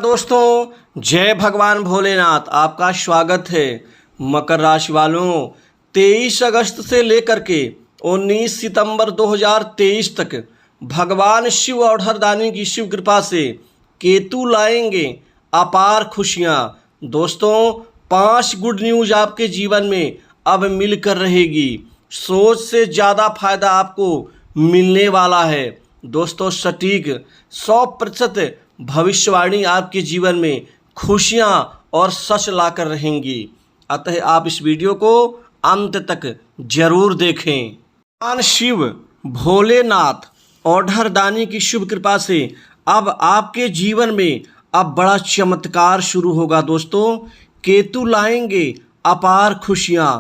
दोस्तों, जय भगवान भोलेनाथ। आपका स्वागत है। मकर राशि वालों, 23 अगस्त से लेकर के 19 सितंबर 2023 तक भगवान शिव और हरदानी की शिव कृपा से केतु लाएंगे अपार खुशियां। दोस्तों, 5 गुड न्यूज आपके जीवन में अब मिलकर रहेगी। सोच से ज़्यादा फायदा आपको मिलने वाला है। दोस्तों, सटीक 100% भविष्यवाणी आपके जीवन में खुशियां और सच लाकर रहेंगी। अतः आप इस वीडियो को अंत तक जरूर देखें। भगवान शिव भोलेनाथ और हरदानी की शुभ कृपा से अब आपके जीवन में अब बड़ा चमत्कार शुरू होगा। दोस्तों, केतु लाएंगे अपार खुशियां।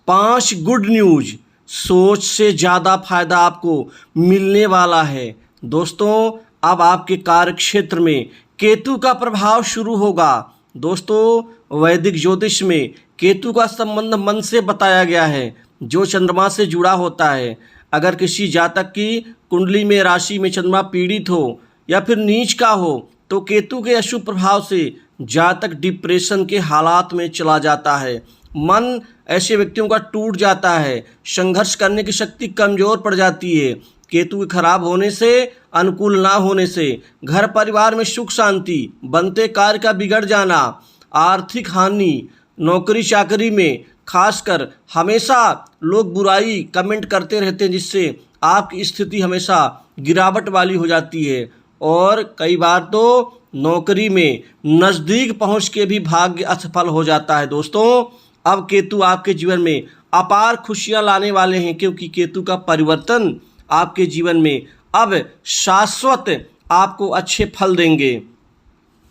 5 गुड न्यूज, सोच से ज़्यादा फायदा आपको मिलने वाला है। दोस्तों, अब आपके कार्य क्षेत्र में केतु का प्रभाव शुरू होगा। दोस्तों, वैदिक ज्योतिष में केतु का संबंध मन से बताया गया है, जो चंद्रमा से जुड़ा होता है। अगर किसी जातक की कुंडली में राशि में चंद्रमा पीड़ित हो या फिर नीच का हो, तो केतु के अशुभ प्रभाव से जातक डिप्रेशन के हालात में चला जाता है। मन ऐसे व्यक्तियों का टूट जाता है। संघर्ष करने की शक्ति कमजोर पड़ जाती है। केतु के खराब होने से, अनुकूल ना होने से घर परिवार में सुख शांति, बनते कार्य का बिगड़ जाना, आर्थिक हानि, नौकरी चाकरी में खासकर हमेशा लोग बुराई कमेंट करते रहते हैं, जिससे आपकी स्थिति हमेशा गिरावट वाली हो जाती है। और कई बार तो नौकरी में नज़दीक पहुंच के भी भाग्य असफल हो जाता है। दोस्तों, अब केतु आपके जीवन में अपार खुशियां लाने वाले हैं, क्योंकि केतु का परिवर्तन आपके जीवन में अब शाश्वत आपको अच्छे फल देंगे।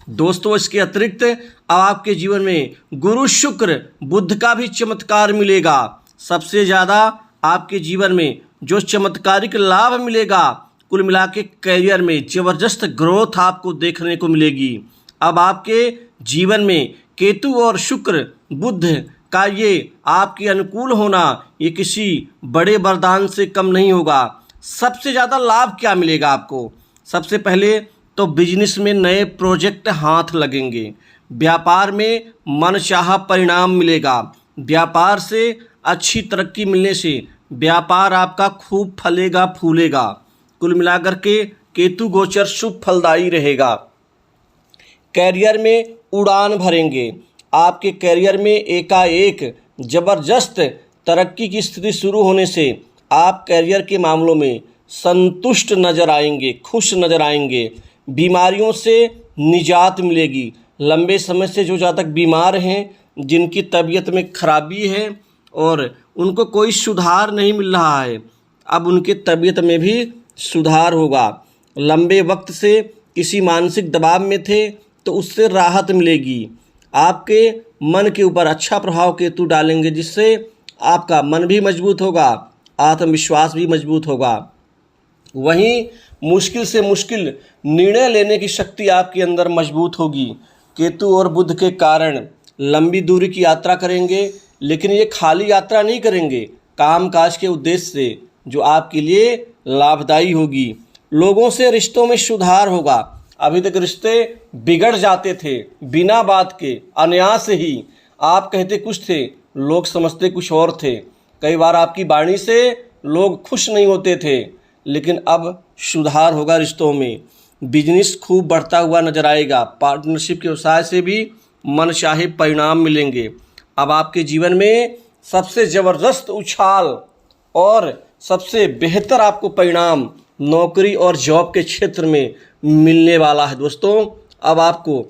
दोस्तों, इसके अतिरिक्त अब आपके जीवन में गुरु शुक्र बुध का भी चमत्कार मिलेगा। सबसे ज़्यादा आपके जीवन में जो चमत्कारिक लाभ मिलेगा, कुल मिला के करियर में ज़बरदस्त ग्रोथ आपको देखने को मिलेगी। अब आपके जीवन में केतु और शुक्र बुध का ये आपके अनुकूल होना, ये किसी बड़े वरदान से कम नहीं होगा। सबसे ज़्यादा लाभ क्या मिलेगा आपको? सबसे पहले तो बिजनेस में नए प्रोजेक्ट हाथ लगेंगे। व्यापार में मनचाहा परिणाम मिलेगा। व्यापार से अच्छी तरक्की मिलने से व्यापार आपका खूब फलेगा फूलेगा। कुल मिलाकर के केतु गोचर शुभ फलदायी रहेगा। कैरियर में उड़ान भरेंगे। आपके कैरियर में एकाएक जबरदस्त तरक्की की स्थिति शुरू होने से आप कैरियर के मामलों में संतुष्ट नजर आएंगे, खुश नजर आएंगे। बीमारियों से निजात मिलेगी। लंबे समय से जो जातक बीमार हैं, जिनकी तबीयत में खराबी है और उनको कोई सुधार नहीं मिल रहा है, अब उनके तबीयत में भी सुधार होगा। लंबे वक्त से किसी मानसिक दबाव में थे, तो उससे राहत मिलेगी। आपके मन के ऊपर अच्छा प्रभाव केतु डालेंगे, जिससे आपका मन भी मजबूत होगा, आत्मविश्वास भी मजबूत होगा। वहीं मुश्किल से मुश्किल निर्णय लेने की शक्ति आपके अंदर मजबूत होगी। केतु और बुध के कारण लंबी दूरी की यात्रा करेंगे, लेकिन ये खाली यात्रा नहीं करेंगे, कामकाज के उद्देश्य से, जो आपके लिए लाभदायी होगी। लोगों से रिश्तों में सुधार होगा। अभी तक रिश्ते बिगड़ जाते थे बिना बात के, अनायास ही। आप कहते कुछ थे, लोग समझते कुछ और थे। कई बार आपकी वाणी से लोग खुश नहीं होते थे, लेकिन अब सुधार होगा रिश्तों में। बिजनेस खूब बढ़ता हुआ नजर आएगा। पार्टनरशिप के व्यवसाय से भी मनचाहे परिणाम मिलेंगे। अब आपके जीवन में सबसे ज़बरदस्त उछाल और सबसे बेहतर आपको परिणाम नौकरी और जॉब के क्षेत्र में मिलने वाला है। दोस्तों, अब आपको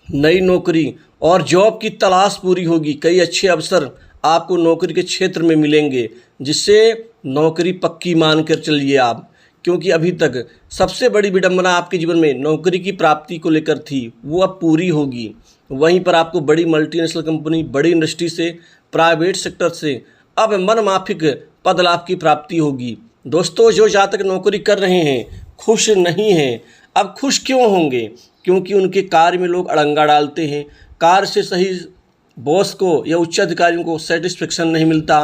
नई नौकरी और जॉब की तलाश पूरी होगी। कई अच्छे अवसर आपको नौकरी के क्षेत्र में मिलेंगे, जिससे नौकरी पक्की मानकर चलिए आप। क्योंकि अभी तक सबसे बड़ी विडंबना आपके जीवन में नौकरी की प्राप्ति को लेकर थी, वो अब पूरी होगी। वहीं पर आपको बड़ी मल्टीनेशनल कंपनी, बड़ी इंडस्ट्री से, प्राइवेट सेक्टर से अब मनमाफिक पद लाभ की प्राप्ति होगी। दोस्तों, जो जातक नौकरी कर रहे हैं खुश नहीं हैं, अब खुश क्यों होंगे? क्योंकि उनके कार्य में लोग अड़ंगा डालते हैं। कार्य से सही बॉस को या उच्च अधिकारियों को सेटिस्फेक्शन नहीं मिलता,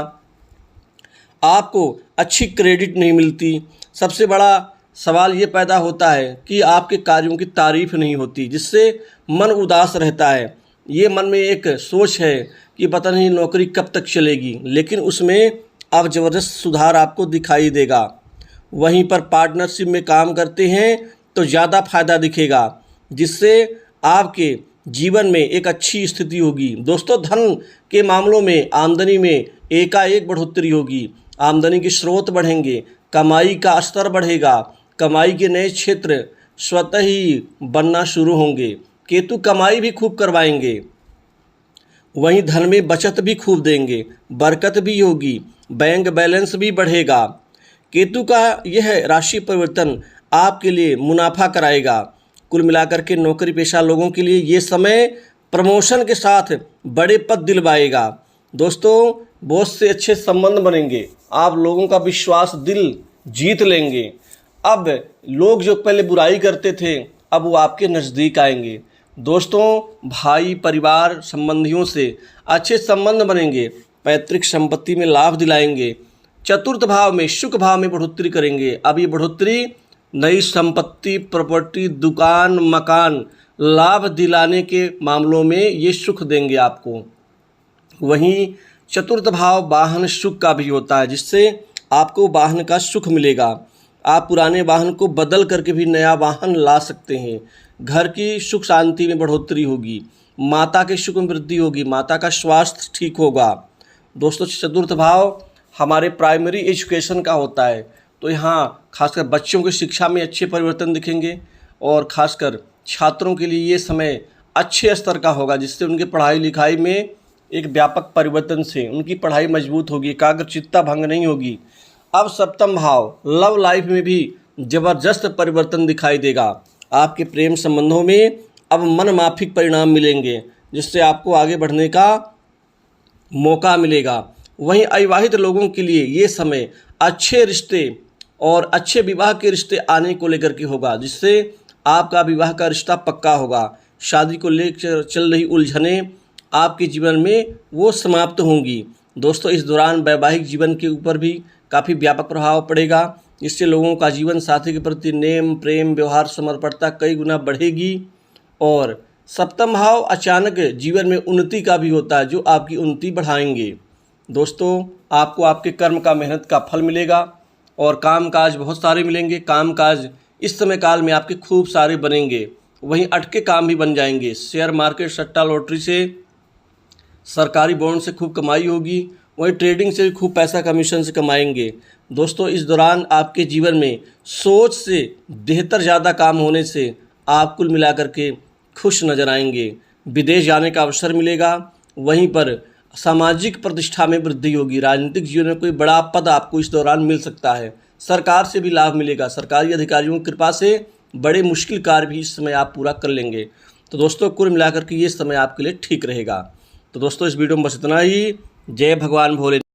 आपको अच्छी क्रेडिट नहीं मिलती। सबसे बड़ा सवाल ये पैदा होता है कि आपके कार्यों की तारीफ नहीं होती, जिससे मन उदास रहता है। ये मन में एक सोच है कि पता नहीं नौकरी कब तक चलेगी, लेकिन उसमें अब ज़बरदस्त सुधार आपको दिखाई देगा। वहीं पर पार्टनरशिप में काम करते हैं तो ज़्यादा फायदा दिखेगा, जिससे आपके जीवन में एक अच्छी स्थिति होगी। दोस्तों, धन के मामलों में आमदनी में एकाएक बढ़ोतरी होगी, आमदनी के स्रोत बढ़ेंगे, कमाई का स्तर बढ़ेगा, कमाई के नए क्षेत्र स्वतः ही बनना शुरू होंगे। केतु कमाई भी खूब करवाएंगे, वहीं धन में बचत भी खूब देंगे, बरकत भी होगी, बैंक बैलेंस भी बढ़ेगा। केतु का यह राशि परिवर्तन आपके लिए मुनाफा कराएगा। कुल मिलाकर के नौकरी पेशा लोगों के लिए ये समय प्रमोशन के साथ बड़े पद दिलवाएगा। दोस्तों, बॉस से अच्छे संबंध बनेंगे, आप लोगों का विश्वास दिल जीत लेंगे। अब लोग जो पहले बुराई करते थे, अब वो आपके नज़दीक आएंगे। दोस्तों, भाई परिवार संबंधियों से अच्छे संबंध बनेंगे, पैतृक संपत्ति में लाभ दिलाएंगे, चतुर्थ भाव में सुख भाव में बढ़ोतरी करेंगे। अब ये बढ़ोतरी नई संपत्ति, प्रॉपर्टी, दुकान, मकान, लाभ दिलाने के मामलों में ये सुख देंगे आपको। वहीं चतुर्थ भाव वाहन सुख का भी होता है, जिससे आपको वाहन का सुख मिलेगा। आप पुराने वाहन को बदल करके भी नया वाहन ला सकते हैं। घर की सुख शांति में बढ़ोतरी होगी, माता के सुख में वृद्धि होगी, माता का स्वास्थ्य ठीक होगा। दोस्तों, चतुर्थ भाव हमारे प्राइमरी एजुकेशन का होता है, तो यहाँ खासकर बच्चों की शिक्षा में अच्छे परिवर्तन दिखेंगे और खासकर छात्रों के लिए ये समय अच्छे स्तर का होगा, जिससे उनके पढ़ाई लिखाई में एक व्यापक परिवर्तन से उनकी पढ़ाई मजबूत होगी, एकाग्रचित्ता भंग नहीं होगी। अब सप्तम भाव लव लाइफ में भी जबरदस्त परिवर्तन दिखाई देगा। आपके प्रेम संबंधों में अब मनमाफिक परिणाम मिलेंगे, जिससे आपको आगे बढ़ने का मौका मिलेगा। वहीं अविवाहित लोगों के लिए ये समय अच्छे रिश्ते और अच्छे विवाह के रिश्ते आने को लेकर के होगा, जिससे आपका विवाह का रिश्ता पक्का होगा। शादी को लेकर चल रही उलझनें आपके जीवन में वो समाप्त होंगी। दोस्तों, इस दौरान वैवाहिक जीवन के ऊपर भी काफ़ी व्यापक प्रभाव पड़ेगा, जिससे लोगों का जीवन साथी के प्रति नेम, प्रेम, व्यवहार, समर्पणता कई गुना बढ़ेगी। और सप्तम भाव अचानक जीवन में उन्नति का भी होता है, जो आपकी उन्नति बढ़ाएंगे। दोस्तों, आपको आपके कर्म का, मेहनत का फल मिलेगा और कामकाज बहुत सारे मिलेंगे। कामकाज इस समय काल में आपके खूब सारे बनेंगे। वहीं अटके काम भी बन जाएंगे। शेयर मार्केट, सट्टा, लॉटरी से, सरकारी बॉन्ड से खूब कमाई होगी। वहीं ट्रेडिंग से भी खूब पैसा कमीशन से कमाएंगे। दोस्तों, इस दौरान आपके जीवन में सोच से बेहतर ज़्यादा काम होने से आप कुल मिलाकर के खुश नजर आएंगे। विदेश जाने का अवसर मिलेगा। वहीं पर सामाजिक प्रतिष्ठा में वृद्धि होगी। राजनीतिक जीवन में कोई बड़ा पद आपको इस दौरान मिल सकता है। सरकार से भी लाभ मिलेगा। सरकारी अधिकारियों की कृपा से बड़े मुश्किल कार्य भी इस समय आप पूरा कर लेंगे। तो दोस्तों, कुल मिलाकर के ये समय आपके लिए ठीक रहेगा। तो दोस्तों, इस वीडियो में बस इतना ही। जय भगवान भोले।